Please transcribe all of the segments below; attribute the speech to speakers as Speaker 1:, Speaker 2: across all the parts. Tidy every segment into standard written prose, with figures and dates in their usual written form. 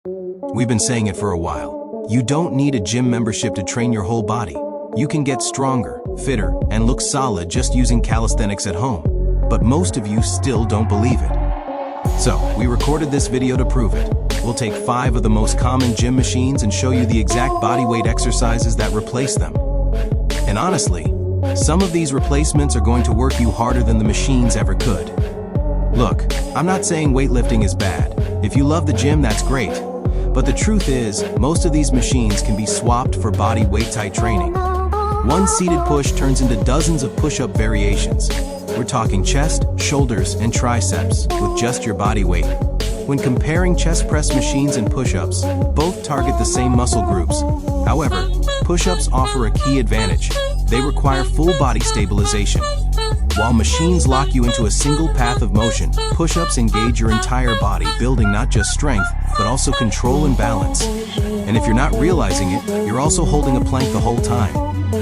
Speaker 1: We've been saying it for a while. You don't need a gym membership to train your whole body. You can get stronger, fitter, and look solid just using calisthenics at home. But most of you still don't believe it. So, we recorded this video to prove it. We'll take 5 of the most common gym machines and show you the exact body weight exercises that replace them. And honestly, some of these replacements are going to work you harder than the machines ever could. Look, I'm not saying weightlifting is bad. If you love the gym, that's great. But the truth is, most of these machines can be swapped for body weight type training. One seated push turns into dozens of push-up variations. We're talking chest, shoulders, and triceps with just your body weight. When comparing chest press machines and push-ups, both target the same muscle groups. However, push-ups offer a key advantage. They require full body stabilization. While machines lock you into a single path of motion, push-ups engage your entire body, building not just strength, but also control and balance. And if you're not realizing it, you're also holding a plank the whole time.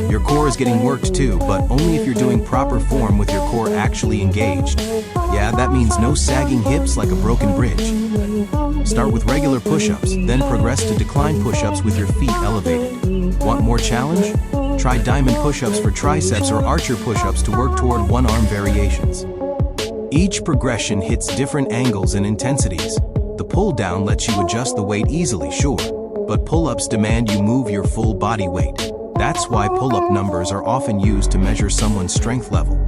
Speaker 1: Your core is getting worked too, but only if you're doing proper form with your core actually engaged. Yeah, that means no sagging hips like a broken bridge. Start with regular push-ups, then progress to decline push-ups with your feet elevated. Want more challenge? Try diamond push-ups for triceps or archer push-ups to work toward one-arm variations. Each progression hits different angles and intensities. The pull-down lets you adjust the weight easily, sure, but pull-ups demand you move your full body weight. That's why pull-up numbers are often used to measure someone's strength level.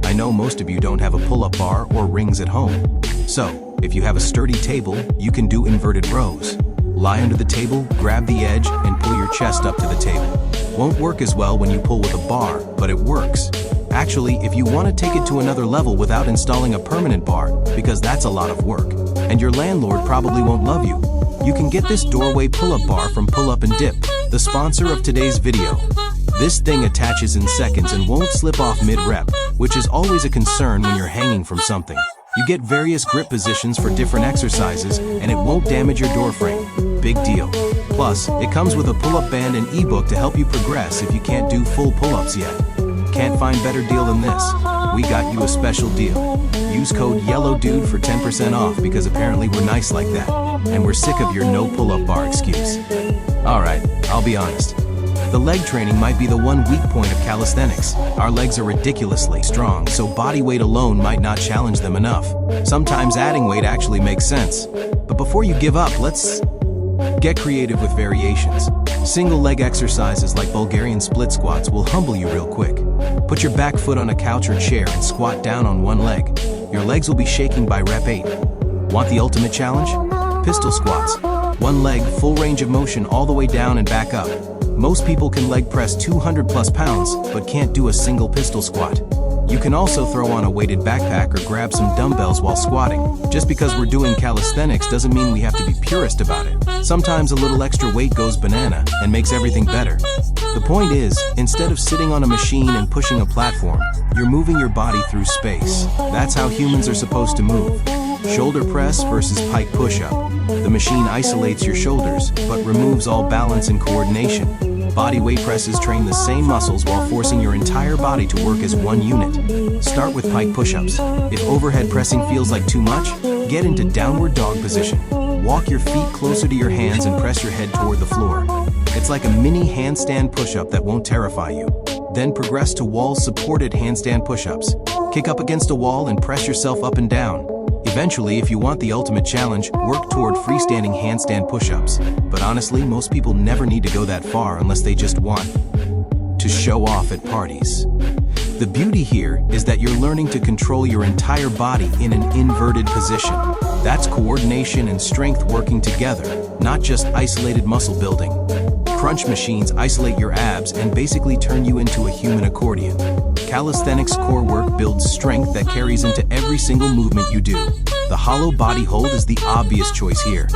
Speaker 1: I know most of you don't have a pull-up bar or rings at home. So, if you have a sturdy table, you can do inverted rows. Lie under the table, grab the edge, and pull your chest up to the table. Won't work as well when you pull with a bar, but it works. Actually, if you want to take it to another level without installing a permanent bar, because that's a lot of work, and your landlord probably won't love you, you can get this doorway pull-up bar from Pull Up and Dip, the sponsor of today's video. This thing attaches in seconds and won't slip off mid-rep, which is always a concern when you're hanging from something. You get various grip positions for different exercises, and it won't damage your door frame. Big deal. Plus, it comes with a pull-up band and ebook to help you progress if you can't do full pull-ups yet. Can't find better deal than this. We got you a special deal. Use code YELLOWDUDE for 10% off because apparently we're nice like that. And we're sick of your no pull-up bar excuse. Alright, I'll be honest. The leg training might be the one weak point of calisthenics. Our legs are ridiculously strong, so body weight alone might not challenge them enough. Sometimes adding weight actually makes sense. But before you give up, let's get creative with variations. Single leg exercises like Bulgarian split squats will humble you real quick. Put your back foot on a couch or chair and squat down on one leg. Your legs will be shaking by rep 8. Want the ultimate challenge? Pistol squats. One leg, full range of motion all the way down and back up. Most people can leg press 200 plus pounds, but can't do a single pistol squat. You can also throw on a weighted backpack or grab some dumbbells while squatting. Just because we're doing calisthenics doesn't mean we have to be purist about it. Sometimes a little extra weight goes banana and makes everything better. The point is, instead of sitting on a machine and pushing a platform, you're moving your body through space. That's how humans are supposed to move. Shoulder press versus pike push-up. The machine isolates your shoulders, but removes all balance and coordination. Body weight presses train the same muscles while forcing your entire body to work as one unit. Start with pike push-ups. If overhead pressing feels like too much, get into downward dog position. Walk your feet closer to your hands and press your head toward the floor. It's like a mini handstand push-up that won't terrify you. Then progress to wall-supported handstand push-ups. Kick up against a wall and press yourself up and down. Eventually, if you want the ultimate challenge, work toward freestanding handstand push-ups. But honestly, most people never need to go that far unless they just want to show off at parties. The beauty here is that you're learning to control your entire body in an inverted position. That's coordination and strength working together, not just isolated muscle building. Crunch machines isolate your abs and basically turn you into a human accordion. Calisthenics core work builds strength that carries into every single movement you do. The hollow body hold is the obvious choice here.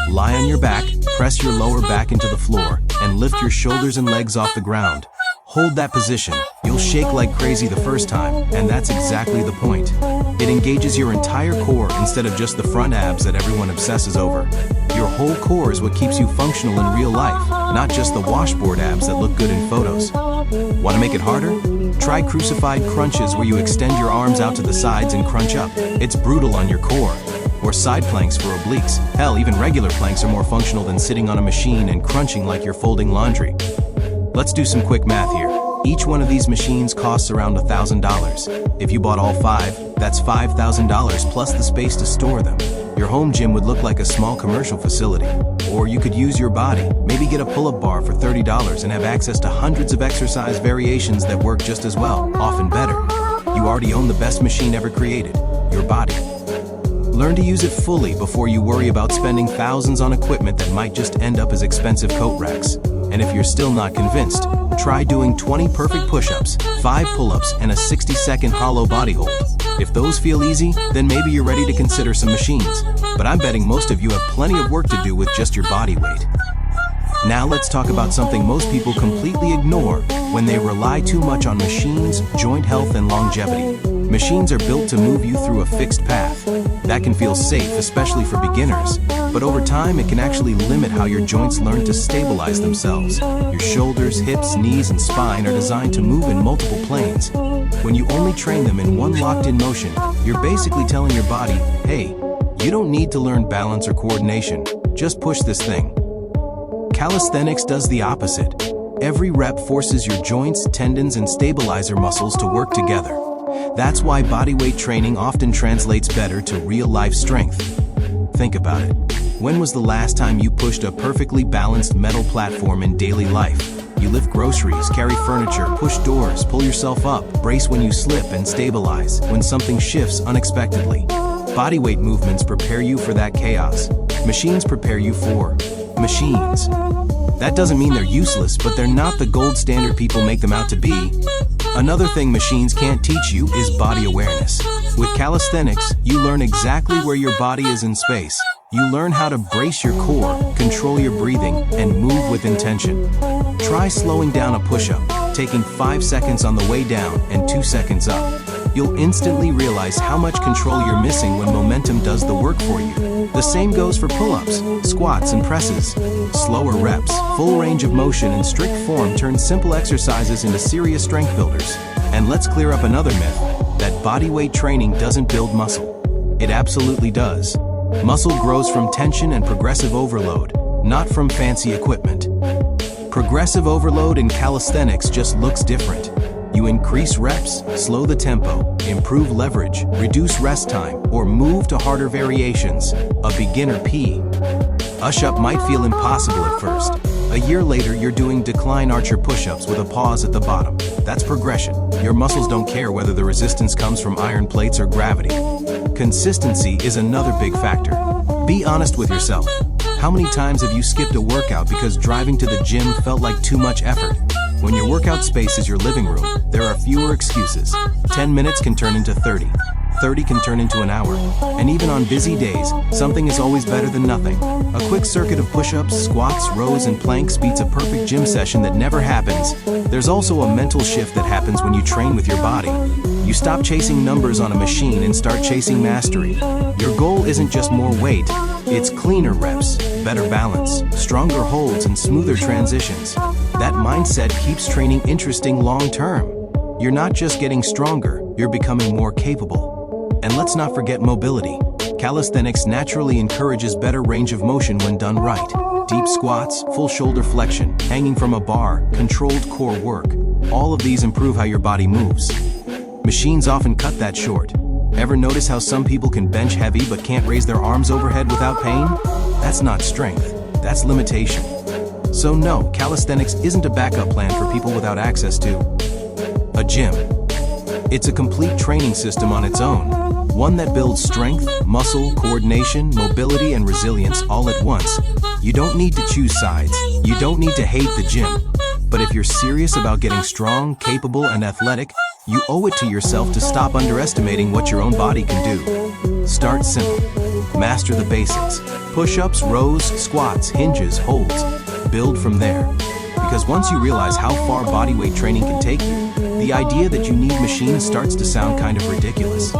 Speaker 1: Lie on your back, press your lower back into the floor, and lift your shoulders and legs off the ground. Hold that position. You'll shake like crazy the first time, and that's exactly the point. It engages your entire core instead of just the front abs that everyone obsesses over. Your whole core is what keeps you functional in real life, not just the washboard abs that look good in photos. Want to make it harder? Try crucified crunches where you extend your arms out to the sides and crunch up. It's brutal on your core. or side planks for obliques. Hell, even regular planks are more functional than sitting on a machine and crunching like you're folding laundry. Let's do some quick math here. Each one of these machines costs around $1,000. If you bought all 5, that's $5,000 plus the space to store them. Your home gym would look like a small commercial facility. Or you could use your body, maybe get a pull-up bar for $30 and have access to hundreds of exercise variations that work just as well, often better. You already own the best machine ever created, your body. Learn to use it fully before you worry about spending thousands on equipment that might just end up as expensive coat racks. And if you're still not convinced, try doing 20 perfect push-ups, 5 pull-ups, and a 60-second hollow body hold. If those feel easy, then maybe you're ready to consider some machines. But I'm betting most of you have plenty of work to do with just your body weight. Now let's talk about something most people completely ignore when they rely too much on machines, joint health, and longevity. Machines are built to move you through a fixed path. That can feel safe, especially for beginners, but over time it can actually limit how your joints learn to stabilize themselves. Your shoulders, hips, knees, and spine are designed to move in multiple planes. When you only train them in one locked-in motion, you're basically telling your body, hey, you don't need to learn balance or coordination, just push this thing. Calisthenics does the opposite. Every rep forces your joints, tendons, and stabilizer muscles to work together. That's why bodyweight training often translates better to real-life strength. Think about it. When was the last time you pushed a perfectly balanced metal platform in daily life? You lift groceries, carry furniture, push doors, pull yourself up, brace when you slip, and stabilize when something shifts unexpectedly. Bodyweight movements prepare you for that chaos. Machines prepare you for machines. That doesn't mean they're useless, but they're not the gold standard people make them out to be. Another thing machines can't teach you is body awareness. With calisthenics, you learn exactly where your body is in space. You learn how to brace your core, control your breathing, and move with intention. Try slowing down a push-up, taking 5 seconds on the way down and 2 seconds up. You'll instantly realize how much control you're missing when momentum does the work for you. The same goes for pull-ups, squats, and presses. Slower reps, full range of motion, and strict form turn simple exercises into serious strength builders. And let's clear up another myth, that bodyweight training doesn't build muscle. It absolutely does. Muscle grows from tension and progressive overload, not from fancy equipment. Progressive overload in calisthenics just looks different. You increase reps, slow the tempo, improve leverage, reduce rest time, or move to harder variations. A beginner P. Push-up might feel impossible at first. A year later, you're doing decline archer push-ups with a pause at the bottom. That's progression. Your muscles don't care whether the resistance comes from iron plates or gravity. Consistency is another big factor. Be honest with yourself. How many times have you skipped a workout because driving to the gym felt like too much effort? When your workout space is your living room, there are fewer excuses. 10 minutes can turn into 30. 30 can turn into an hour. And even on busy days, something is always better than nothing. A quick circuit of push-ups, squats, rows, and planks beats a perfect gym session that never happens. There's also a mental shift that happens when you train with your body. You stop chasing numbers on a machine and start chasing mastery. Your goal isn't just more weight, it's cleaner reps, better balance, stronger holds, and smoother transitions. That mindset keeps training interesting long-term. You're not just getting stronger, you're becoming more capable. And let's not forget mobility. Calisthenics naturally encourages better range of motion when done right. Deep squats, full shoulder flexion, hanging from a bar, controlled core work. All of these improve how your body moves. Machines often cut that short. Ever notice how some people can bench heavy but can't raise their arms overhead without pain? That's not strength, that's limitation. So no, calisthenics isn't a backup plan for people without access to a gym. It's a complete training system on its own. One that builds strength, muscle, coordination, mobility, and resilience all at once. You don't need to choose sides. You don't need to hate the gym. But if you're serious about getting strong, capable, and athletic, you owe it to yourself to stop underestimating what your own body can do. Start simple. Master the basics. Push-ups, rows, squats, hinges, holds. Build from there. Because once you realize how far bodyweight training can take you, the idea that you need machines starts to sound kind of ridiculous.